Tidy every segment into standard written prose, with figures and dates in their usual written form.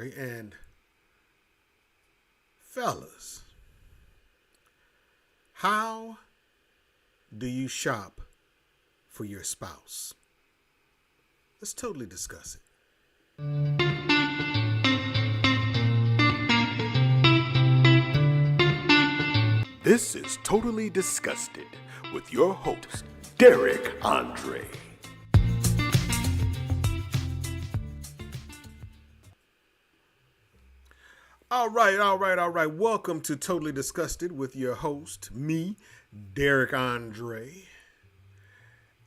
Andre, and fellas, how do you shop for your spouse? Let's totally discuss it. This is Totally Disgusted with your host, Derek Andre. All right. Welcome to Totally Disgusted with your host, me, Derek Andre.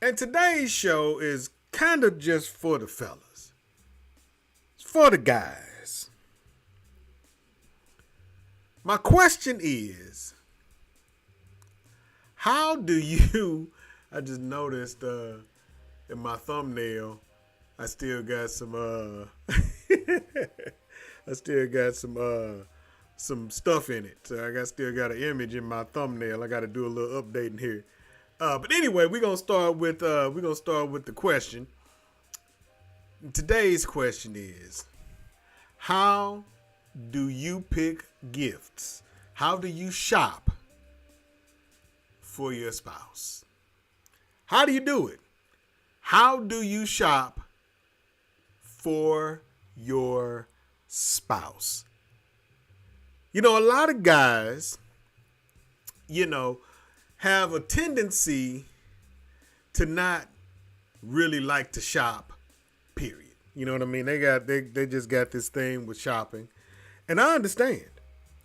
And today's show is kind of just for the fellas. It's for the guys. My question is, how do you, I just noticed in my thumbnail, I still got some some stuff in it. So I still got an image in my thumbnail. I got to do a little updating here. But anyway, we're gonna start with the question. Today's question is, how do you pick gifts? How do you shop for your spouse? How do you do it? How do you shop for your spouse? You know, a lot of guys, have a tendency to not really like to shop, period. You know what I mean? They just got this thing with shopping. And I understand.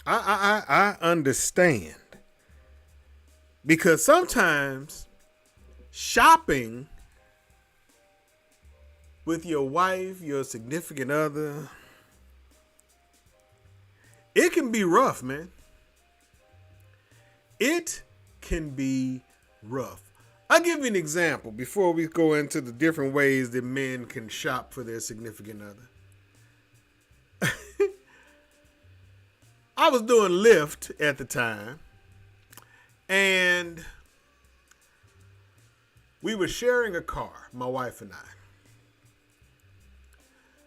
I understand. Because sometimes shopping with your wife, your significant other, it can be rough, man. It can be rough. I'll give you an example before we go into the different ways that men can shop for their significant other. I was doing Lyft at the time, and we were sharing a car, my wife and I.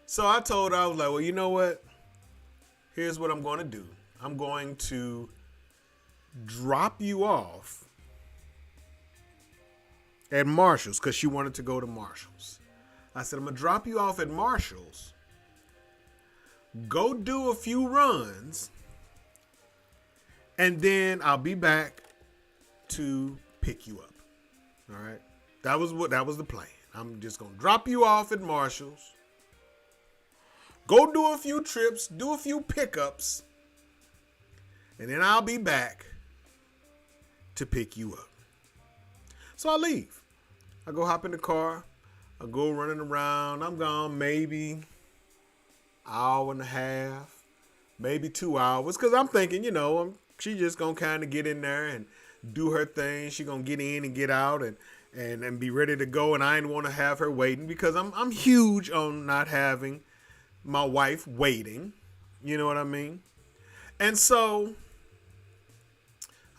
So I told her, I was like, well, you know what? Here's what I'm going to do. I'm going to drop you off at Marshall's, because she wanted to go to Marshall's. I said, I'm going to drop you off at Marshall's. Go do a few runs, and then I'll be back to pick you up. All right? That was the plan. I'm just going to drop you off at Marshall's. Go do a few trips, do a few pickups, and then I'll be back to pick you up. So I leave. I go hop in the car. I go running around. I'm gone maybe hour and a half, maybe 2 hours, because I'm thinking, she just going to kind of get in there and do her thing. She going to get in and get out and be ready to go, and I didn't want to have her waiting, because I'm huge on not having my wife waiting. You know what I mean? And so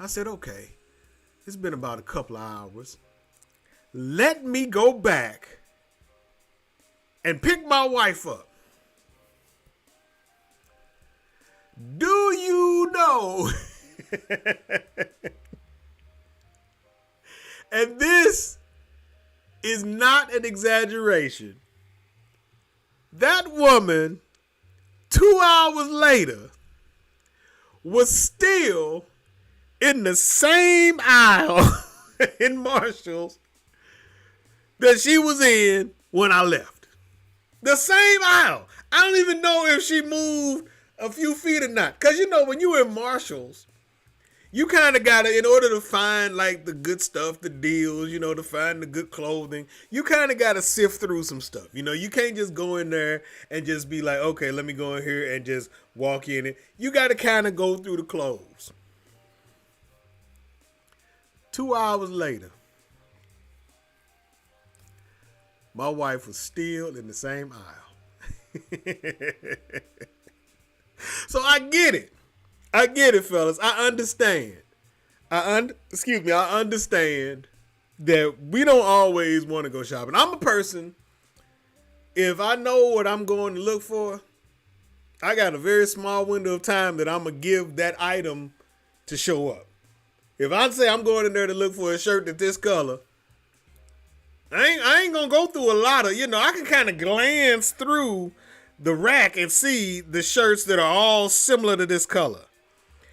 I said, okay, it's been about a couple of hours. Let me go back and pick my wife up. Do you know? And this is not an exaggeration. That woman, 2 hours later, was still in the same aisle in Marshall's that she was in when I left. The same aisle. I don't even know if she moved a few feet or not. Because, when you're in Marshall's, you kind of got to, in order to find like the good stuff, the deals, to find the good clothing, you kind of got to sift through some stuff. You can't just go in there and just be like, okay, let me go in here and just walk in it. You got to kind of go through the clothes. 2 hours later, my wife was still in the same aisle. So I get it. I get it, fellas. I understand. I understand that we don't always want to go shopping. I'm a person, if I know what I'm going to look for, I got a very small window of time that I'm going to give that item to show up. If I say I'm going in there to look for a shirt that's this color, I ain't going to go through a lot of, I can kind of glance through the rack and see the shirts that are all similar to this color.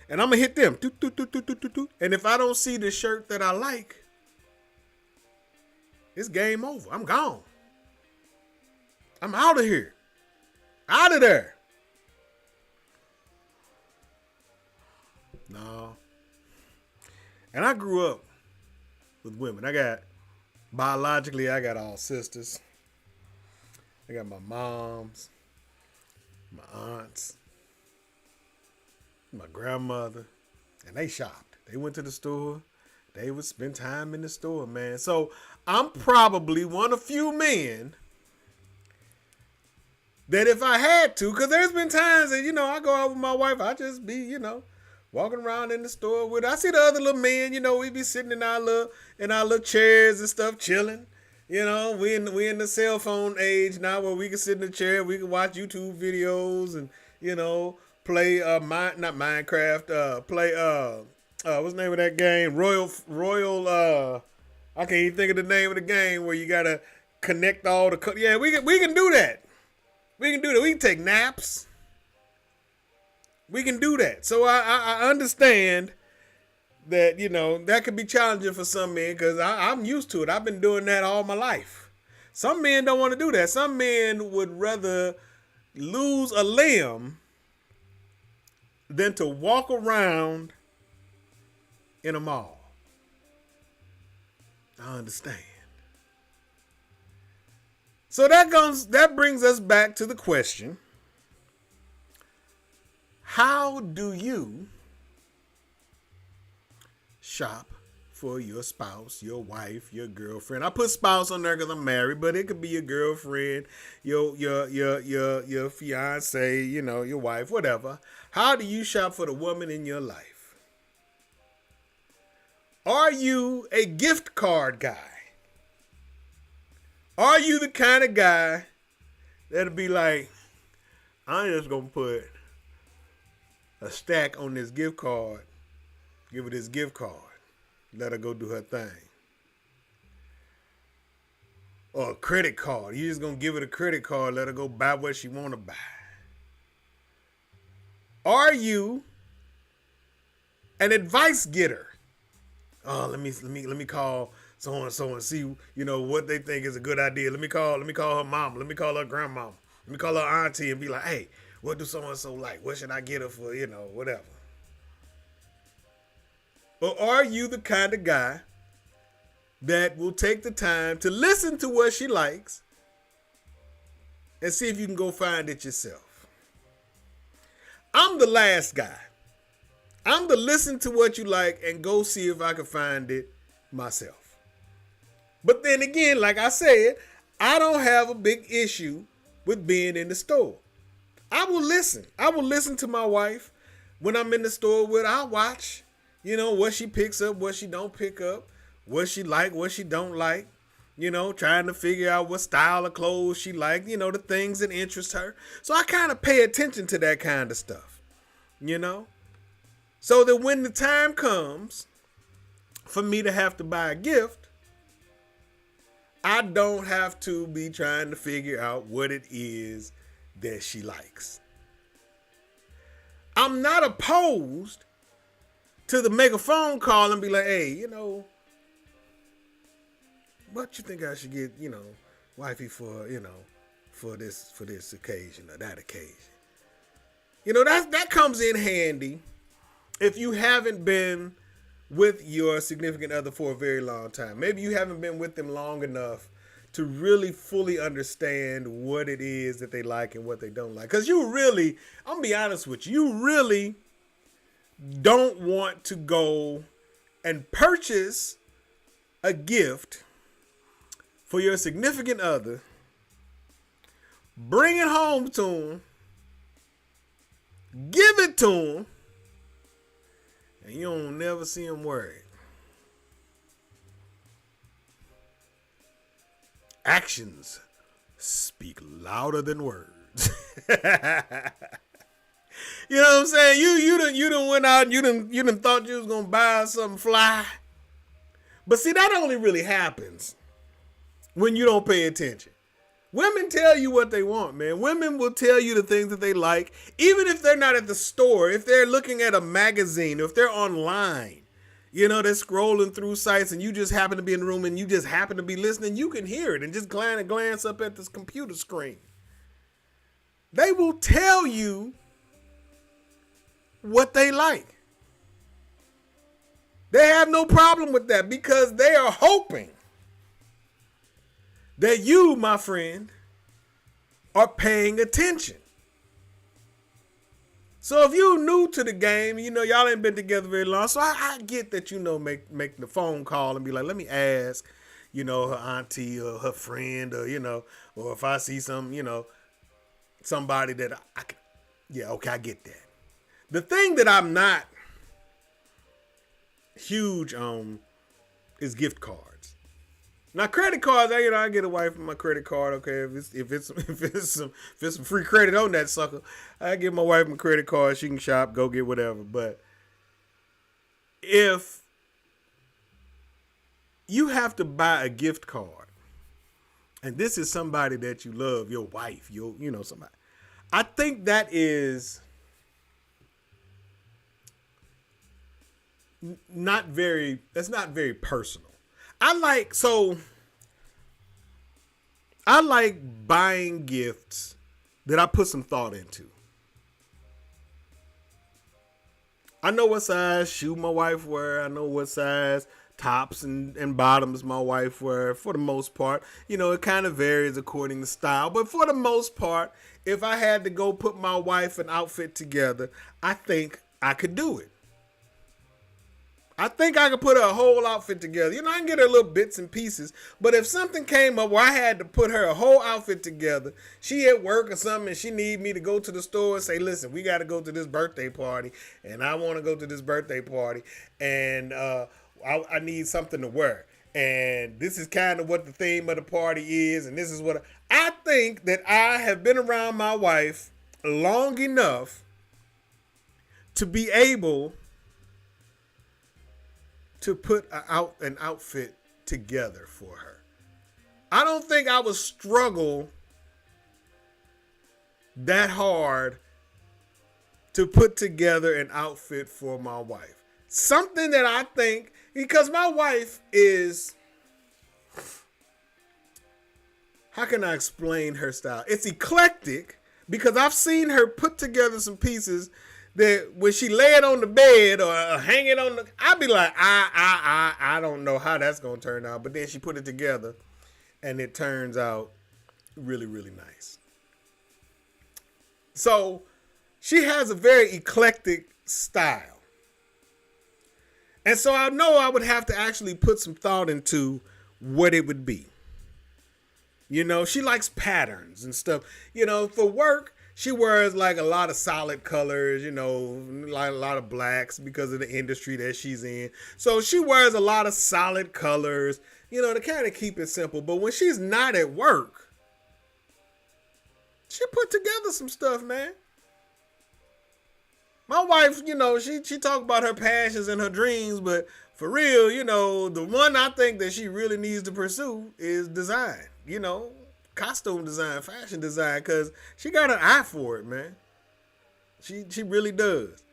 And I'm going to hit them. And if I don't see the shirt that I like, it's game over. I'm gone. I'm out of here. Out of there. No. And I grew up with women. I got all sisters. I got my moms, my aunts, my grandmother, and they shopped. They went to the store. They would spend time in the store, man. So I'm probably one of few men that if I had to, because there's been times that, I go out with my wife, I just be, walking around in the store with, I see the other little men, we be sitting in our little chairs and stuff, chilling. We in the cell phone age now where we can sit in the chair, we can watch YouTube videos and, play not Minecraft, play what's the name of that game? Royal I can't even think of the name of the game where you gotta connect all the yeah, we can do that. We can do that. We can take naps. We can do that. So I understand that, that could be challenging for some men because I'm used to it. I've been doing that all my life. Some men don't want to do that. Some men would rather lose a limb than to walk around in a mall. I understand. So that brings us back to the question, how do you shop for your spouse, your wife, your girlfriend? I put spouse on there because I'm married, but it could be your girlfriend, your fiance, your wife, whatever. How do you shop for the woman in your life? Are you a gift card guy? Are you the kind of guy that'll be like, I'm just going to put a stack on this gift card, give her this gift card, let her go do her thing? Or a credit card. You just going to give her the credit card, let her go buy what she want to buy. Are you an advice getter? Oh, let me call so and so and see, what they think is a good idea. Let me call her mom. Let me call her grandma. Let me call her auntie and be like, hey, what do so and so like? What should I get her for, whatever. Or are you the kind of guy that will take the time to listen to what she likes and see if you can go find it yourself? I'm the last guy. I'm the listen to what you like and go see if I can find it myself. But then again, like I said, I don't have a big issue with being in the store. I will listen. I will listen to my wife when I'm in the store with. I'll watch, what she picks up, what she don't pick up, what she like, what she don't like, trying to figure out what style of clothes she like, the things that interest her. So I kind of pay attention to that kind of stuff, so that when the time comes for me to have to buy a gift, I don't have to be trying to figure out what it is that she likes. I'm not opposed to the make a phone call and be like, hey, what you think I should get, wifey for, for this occasion or that occasion. That comes in handy if you haven't been with your significant other for a very long time. Maybe you haven't been with them long enough to really fully understand what it is that they like and what they don't like. Because I'm gonna be honest with you, you really don't want to go and purchase a gift for your significant other, bring it home to them, give it to them, and you don't never see them wear it. Actions speak louder than words. You know what I'm saying? You done went out and you done thought you was gonna buy something fly. But see, that only really happens when you don't pay attention. Women tell you what they want, man. Women will tell you the things that they like, even if they're not at the store, if they're looking at a magazine, if they're online. You know, they're scrolling through sites and you just happen to be in the room and you just happen to be listening, you can hear it and just glance up at this computer screen. They will tell you what they like. They have no problem with that because they are hoping that you, my friend, are paying attention. So if you're new to the game, you know, y'all ain't been together very long. So I get that, you know, make the phone call and be like, let me ask, you know, her auntie or her friend or, you know, or if I see some, you know, somebody that I can, yeah, okay, I get that. The thing that I'm not huge on is gift cards. Now, credit cards, I get a wife with my credit card. Okay, if it's some free credit on that sucker, I give my wife my credit card. She can shop, go get whatever. But if you have to buy a gift card, and this is somebody that you love, your wife, you know somebody, I think that is not very personal. I like buying gifts that I put some thought into. I know what size shoe my wife wear. I know what size tops and bottoms my wife wear. For the most part, you know, it kind of varies according to style. But for the most part, if I had to go put my wife an outfit together, I think I could do it. I think I could put a whole outfit together. You know, I can get her little bits and pieces. But if something came up where I had to put her a whole outfit together, she at work or something, and she need me to go to the store and say, listen, we got to go to this birthday party, and I want to go to this birthday party, and I need something to wear. And this is kind of what the theme of the party is, and this is what I think that I have been around my wife long enough to be able to put an outfit together for her. I don't think I would struggle that hard to put together an outfit for my wife. Something that I think, because my wife is, how can I explain her style? It's eclectic because I've seen her put together some pieces that when she lay it on the bed or hang it on the, I'd be like, I don't know how that's going to turn out. But then she put it together and it turns out really, really nice. So she has a very eclectic style. And so I know I would have to actually put some thought into what it would be. You know, she likes patterns and stuff. You know, for work, she wears like a lot of solid colors, you know, like a lot of blacks because of the industry that she's in. So she wears a lot of solid colors, you know, to kind of keep it simple. But when she's not at work, she put together some stuff, man. My wife, you know, she talk about her passions and her dreams, but for real, you know, the one I think that she really needs to pursue is design, you know. Costume design, fashion design, because she got an eye for it, man. She really does.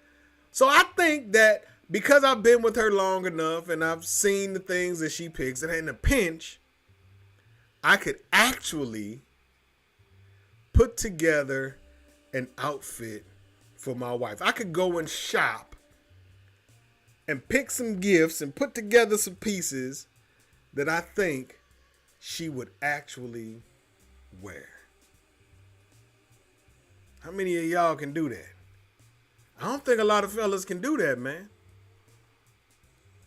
So I think that because I've been with her long enough and I've seen the things that she picks, and in a pinch, I could actually put together an outfit for my wife. I could go and shop and pick some gifts and put together some pieces that I think she would actually wear. How many of y'all can do that? I don't think a lot of fellas can do that, man.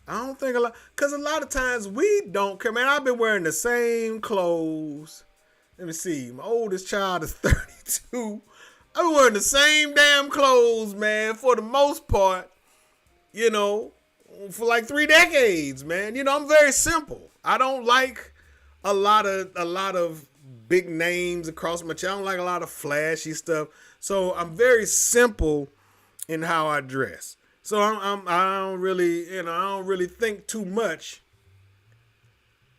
I don't think a lot, because a lot of times we don't care, man. I've been wearing the same clothes. Let me see. My oldest child is 32. I've been wearing the same damn clothes, man, for the most part, you know, for like 3 decades, man. You know, I'm very simple. I don't like a lot of big names across my chest. I don't like a lot of flashy stuff. So I'm very simple in how I dress. So I don't really, I don't really think too much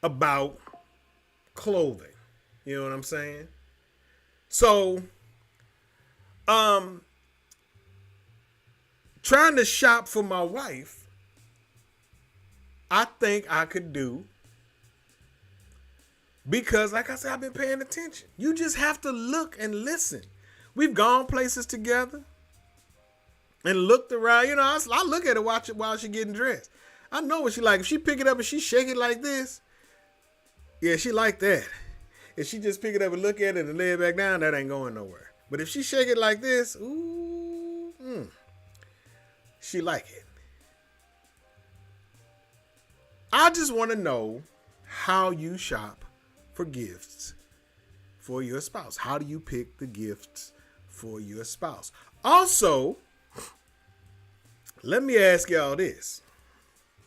about clothing. You know what I'm saying? So, trying to shop for my wife, I think I could do because, like I said, I've been paying attention. You just have to look and listen. We've gone places together and looked around. I look at her while she getting dressed. I know what she like. If she pick it up and she shake it like this, yeah, she like that. If she just pick it up and look at it and lay it back down, that ain't going nowhere. But if she shake it like this, she like it. I just want to know how you shop for gifts for your spouse. How do you pick the gifts for your spouse? Also, let me ask y'all this.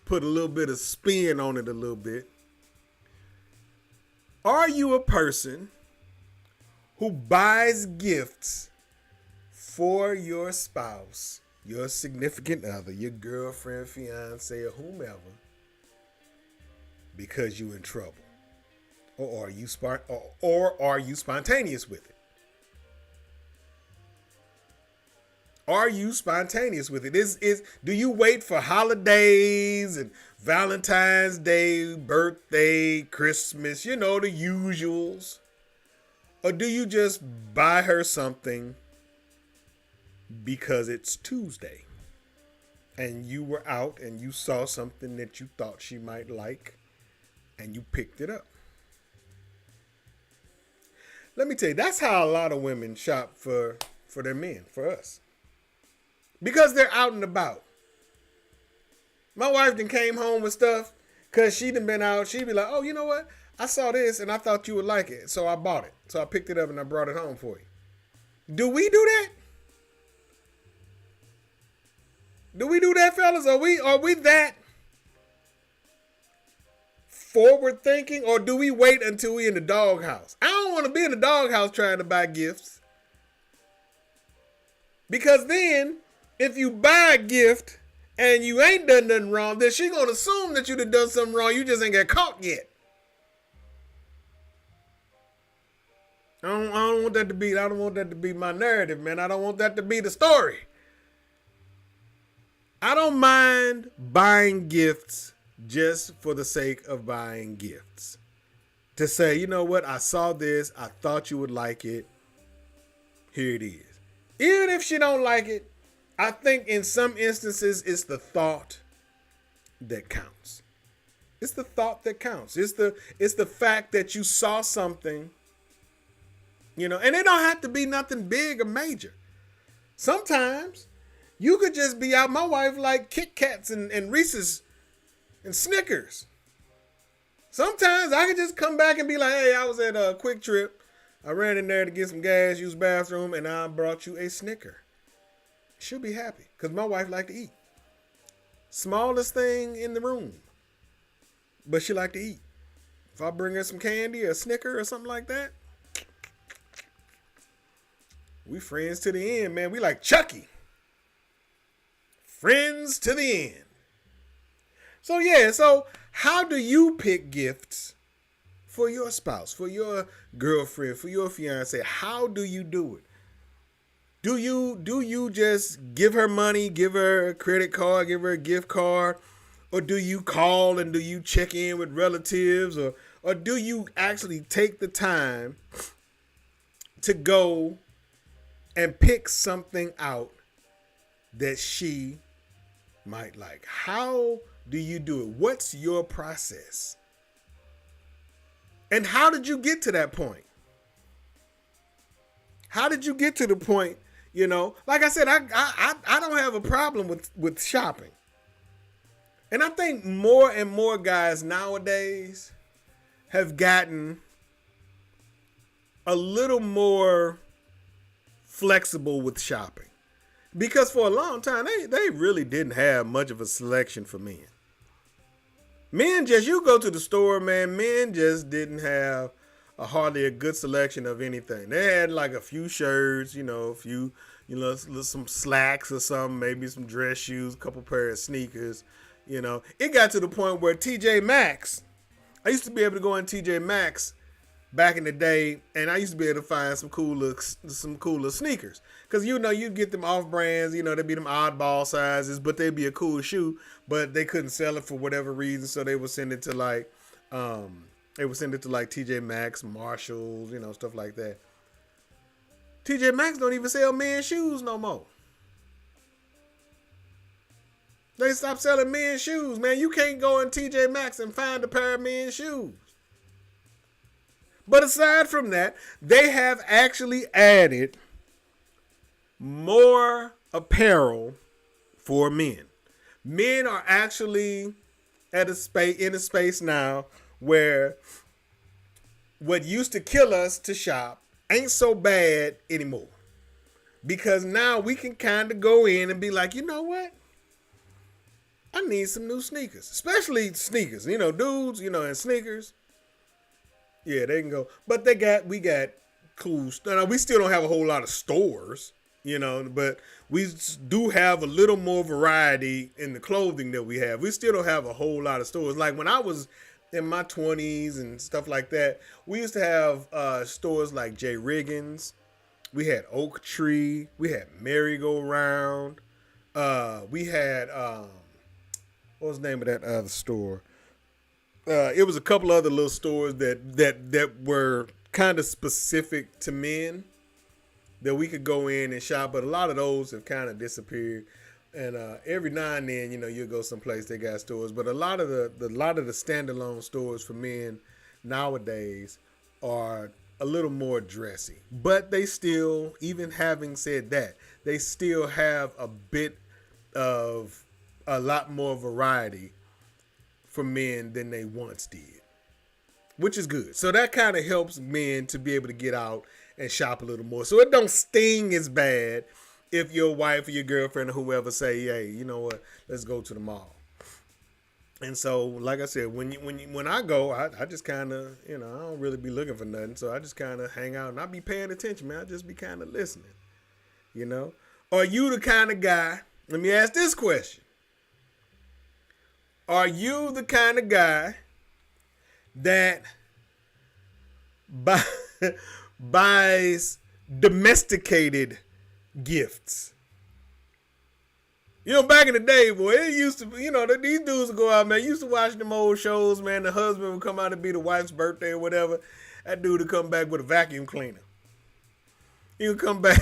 Put a little bit of spin on it a little bit. Are you a person who buys gifts for your spouse, your significant other, your girlfriend, fiance, or whomever, because you're in trouble? Or are you spontaneous with it? Are you spontaneous with it? Do you wait for holidays and Valentine's Day, birthday, Christmas, the usuals? Or do you just buy her something because it's Tuesday and you were out and you saw something that you thought she might like and you picked it up? Let me tell you, that's how a lot of women shop for their men, for us. Because they're out and about. My wife done came home with stuff because she done been out. She'd be like, oh, you know what? I saw this and I thought you would like it. So I bought it. So I picked it up and I brought it home for you. Do we do that? Do we do that, fellas? Are we that forward thinking, or do we wait until we in the doghouse? I don't want to be in the doghouse trying to buy gifts. Because then, if you buy a gift and you ain't done nothing wrong, then she gonna assume that you done something wrong. You just ain't got caught yet. I don't want that to be. I don't want that to be my narrative, man. I don't want that to be the story. I don't mind buying gifts just for the sake of buying gifts. To say, you know what? I saw this. I thought you would like it. Here it is. Even if she don't like it, I think in some instances it's the thought that counts. It's the thought that counts. It's the fact that you saw something, and it don't have to be nothing big or major. Sometimes you could just be out. My wife like Kit Kats and Reese's and Snickers. Sometimes I could just come back and be like, hey, I was at a Quick Trip. I ran in there to get some gas, use bathroom, and I brought you a Snicker. She'll be happy because my wife like to eat. Smallest thing in the room, but she like to eat. If I bring her some candy or a Snicker or something like that, we friends to the end, man. We like Chucky. Friends to the end. So how do you pick gifts for your spouse, for your girlfriend, for your fiance? How do you do it? Do you just give her money, give her a credit card, give her a gift card? Or do you call and do you check in with relatives? Or do you actually take the time to go and pick something out that she might like? How do you do it? What's your process? And how did you get to that point? How did you get to the point? Like I said, I don't have a problem with shopping. And I think more and more guys nowadays have gotten a little more flexible with shopping. Because for a long time, they really didn't have much of a selection for men. You go to the store, man, men just didn't have hardly a good selection of anything. They had like a few shirts, some slacks or something, maybe some dress shoes, a couple pair of sneakers. It got to the point where TJ Maxx, I used to be able to go in TJ Maxx back in the day, and I used to be able to find some cooler sneakers. Because, you'd get them off-brands, they'd be them oddball sizes, but they'd be a cool shoe, but they couldn't sell it for whatever reason, so they would send it to, TJ Maxx, Marshalls, stuff like that. TJ Maxx don't even sell men's shoes no more. They stopped selling men's shoes, man. You can't go in TJ Maxx and find a pair of men's shoes. But aside from that, they have actually added more apparel for men. Men are actually in a space now where what used to kill us to shop ain't so bad anymore. Because now we can kind of go in and be like, you know what? I need some new sneakers. Especially sneakers. Dudes, in sneakers. Yeah, they can go. But we got cool stuff. Now, we still don't have a whole lot of stores, but we do have a little more variety in the clothing that we have. We still don't have a whole lot of stores. Like when I was in my 20s and stuff like that, we used to have stores like J. Riggins. We had Oak Tree. We had Merry-Go-Round. We had, what was the name of that other store? It was a couple other little stores that were kind of specific to men that we could go in and shop, but a lot of those have kind of disappeared. And every now and then, you'll go someplace they got stores, but a lot of the standalone stores for men nowadays are a little more dressy. But they still, even having said that, they still have a lot more variety for men than they once did, which is good. So that kind of helps men to be able to get out and shop a little more. So it don't sting as bad if your wife or your girlfriend or whoever say, hey, you know what, let's go to the mall. And so, like I said, when I go, I just kind of, I don't really be looking for nothing. So I just kind of hang out and I be paying attention, man. I just be kind of listening, Are you the kind of guy, let me ask this question. Are you the kind of guy that buys domesticated gifts? Back in the day, boy, it used to, these dudes would go out, man. You used to watch them old shows, man. The husband would come out to be the wife's birthday or whatever. That dude would come back with a vacuum cleaner. He would come back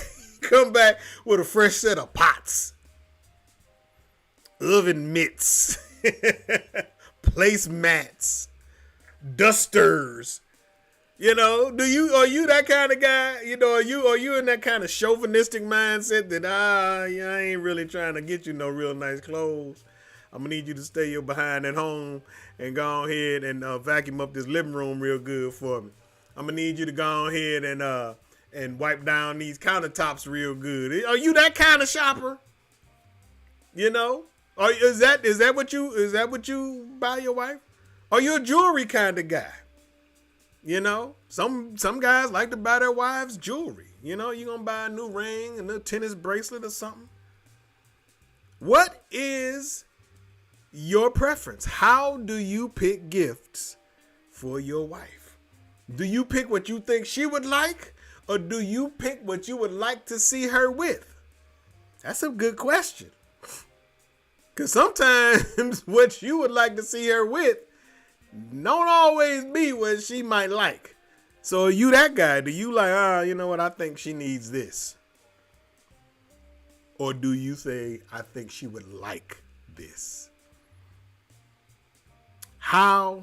with a fresh set of pots, oven mitts, place mats, dusters. Are you that kind of guy? Are you in that kind of chauvinistic mindset that I ain't really trying to get you no real nice clothes. I'm gonna need you to stay your behind at home and go ahead and vacuum up this living room real good for me. I'm gonna need you to go ahead and wipe down these countertops real good. Are you that kind of shopper? Or is that what you buy your wife? Are you a jewelry kind of guy? Some guys like to buy their wives jewelry. You gonna buy a new ring, a new tennis bracelet or something. What is your preference? How do you pick gifts for your wife? Do you pick what you think she would like, or do you pick what you would like to see her with? That's a good question. Because sometimes what you would like to see her with don't always be what she might like. So are you that guy? Do you like, you know what? I think she needs this. Or do you say, I think she would like this? How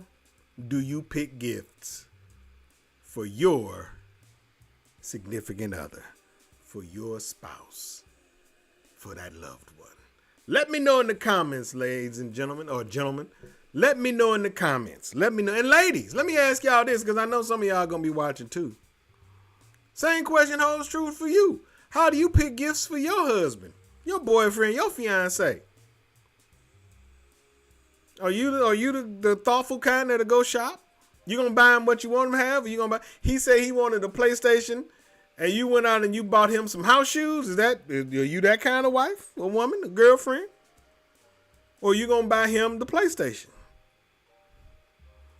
do you pick gifts for your significant other, for your spouse, for that loved one? Let me know in the comments, ladies and gentlemen, or gentlemen. Let me know in the comments. Let me know. And ladies, let me ask y'all this, because I know some of y'all going to be watching too. Same question holds true for you. How do you pick gifts for your husband, your boyfriend, your fiance? Are you the thoughtful kind that'll go shop? You gonna buy him what you want him to have? Or you gonna buy? He said he wanted a PlayStation, and you went out and you bought him some house shoes. Are you that kind of wife, a woman, a girlfriend? Or you gonna buy him the PlayStation?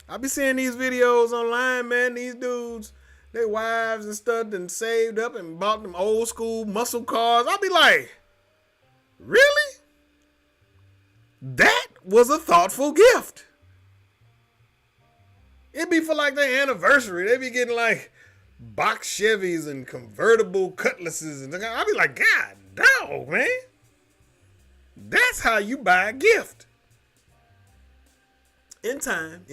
I be seeing these videos online, man. These dudes, their wives and stuff, and saved up and bought them old school muscle cars. I be like, really? That was a thoughtful gift. It'd be for like their anniversary. They be getting like box Chevys and convertible Cutlasses. And I'd be like, God dog, man. That's how you buy a gift. In time.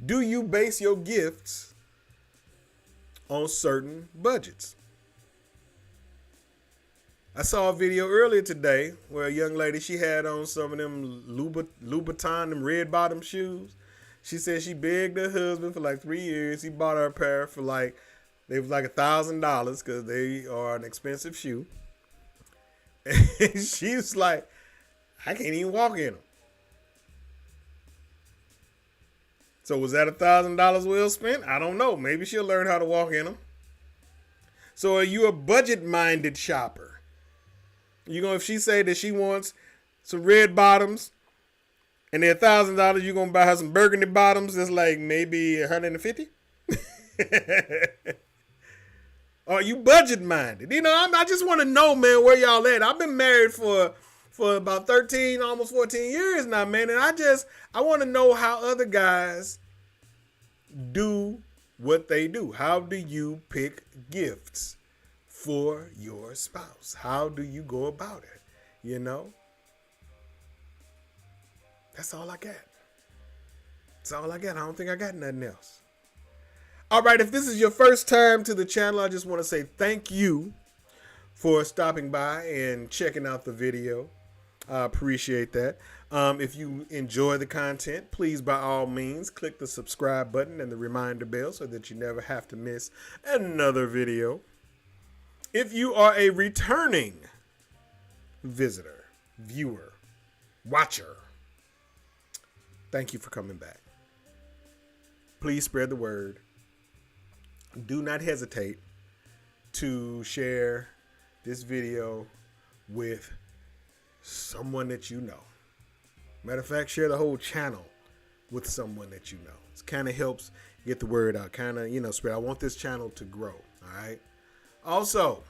Do you base your gifts on certain budgets? I saw a video earlier today where a young lady, she had on some of them Louboutin, them red bottom shoes. She said she begged her husband for like 3 years. He bought her a pair for they was like $1,000 because they are an expensive shoe. And she was like, I can't even walk in them. So was that $1,000 well spent? I don't know. Maybe she'll learn how to walk in them. So are you a budget-minded shopper? If she say that she wants some red bottoms and they're $1,000, you gonna buy her some burgundy bottoms that's like maybe $150? Are you budget-minded? I just want to know, man, where y'all at. I've been married for about 13, almost 14 years now, man, and I want to know how other guys do what they do. How do you pick gifts for your spouse? How do you go about it? That's all I got. That's all I got. I don't think I got nothing else. All right, if this is your first time to the channel, I just want to say thank you for stopping by and checking out the video. I appreciate that. If you enjoy the content, please, by all means, click the subscribe button and the reminder bell so that you never have to miss another video. If you are a returning visitor, viewer, watcher, thank you for coming back. Please spread the word. Do not hesitate to share this video with someone that you know. Matter of fact, share the whole channel with someone that you know. It kind of helps get the word out, spread. I want this channel to grow, all right? Also,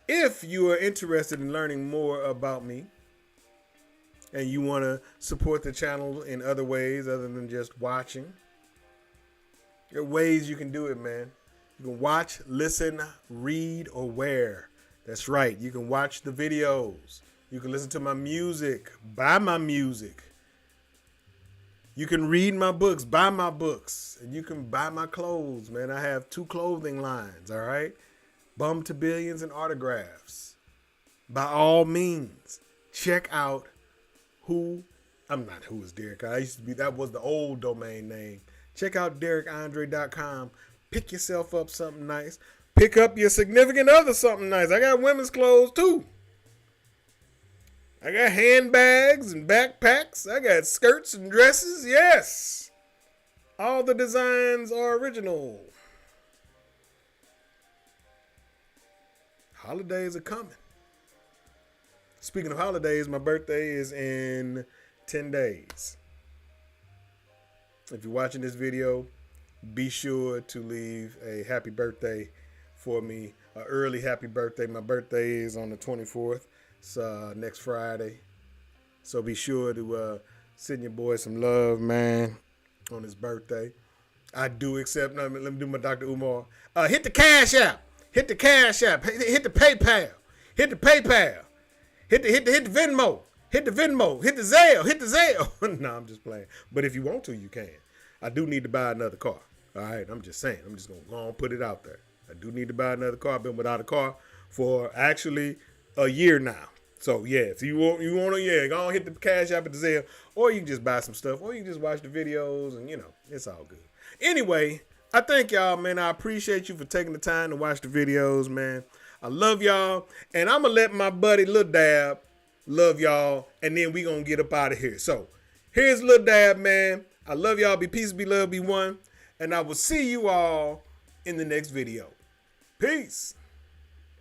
if you are interested in learning more about me and you want to support the channel in other ways other than just watching, there are ways you can do it, man. You can watch, listen, read, or wear. That's right. You can watch the videos. You can listen to my music, buy my music. You can read my books, buy my books, and you can buy my clothes, man. I have 2 clothing lines, all right? Bum to Billions and autographs. By all means, check out Who is Derek. That was the old domain name. Check out DerekAndre.com. Pick yourself up something nice. Pick up your significant other something nice. I got women's clothes too. I got handbags and backpacks. I got skirts and dresses. Yes. All the designs are original. Holidays are coming. Speaking of holidays, my birthday is in 10 days. If you're watching this video, be sure to leave a happy birthday for me. An early happy birthday. My birthday is on the 24th. It's next Friday. So be sure to send your boy some love, man, on his birthday. I do accept. Let me do my Dr. Umar. Hit the Cash App. Hit the Cash App. Hit the PayPal. Hit the PayPal. Hit the Venmo. Hit the Venmo. Hit the Zelle. Hit the Zelle. No, I'm just playing. But if you want to, you can. I do need to buy another car. All right, I'm just saying. I'm just going to go and put it out there. I do need to buy another car. I've been without a car for actually a year now. So, yeah, if you want to, go on hit the Cash App at the Zelle. Or you can just buy some stuff. Or you can just watch the videos and, it's all good. Anyway, I thank y'all, man. I appreciate you for taking the time to watch the videos, man. I love y'all. And I'm going to let my buddy Lil Dab love y'all. And then we going to get up out of here. So, here's Lil Dab, man. I love y'all. Be peace, be love, be one. And I will see you all in the next video. Peace.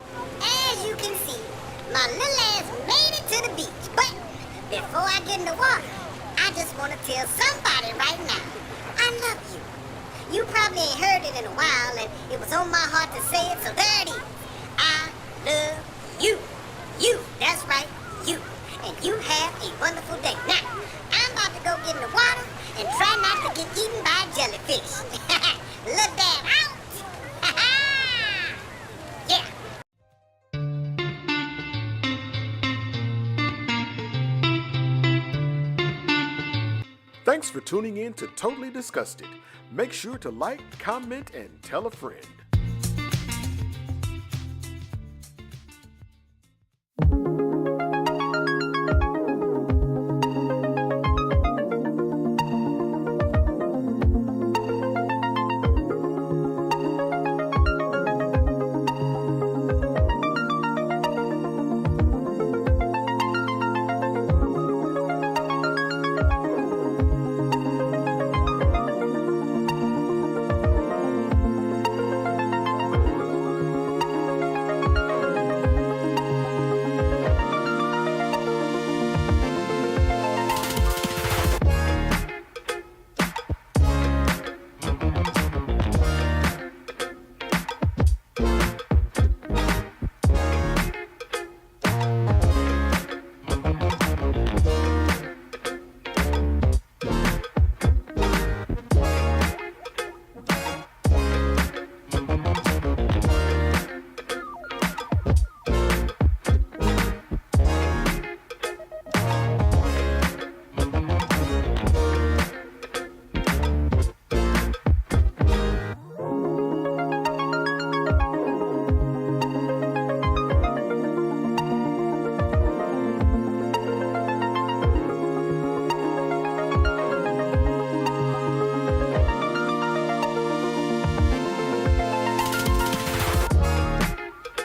As you can see, my little ass made it to the beach. But before I get in the water, I just want to tell somebody right now, I love you. You probably ain't heard it in a while, and it was on my heart to say it, so there it is. I love you. You, that's right, you. And you have a wonderful day. Now, I'm about to go get in the water and try not to get eaten by a jellyfish. Look that out. Yeah. Thanks for tuning in to Totally Disgusted. Make sure to like, comment, and tell a friend.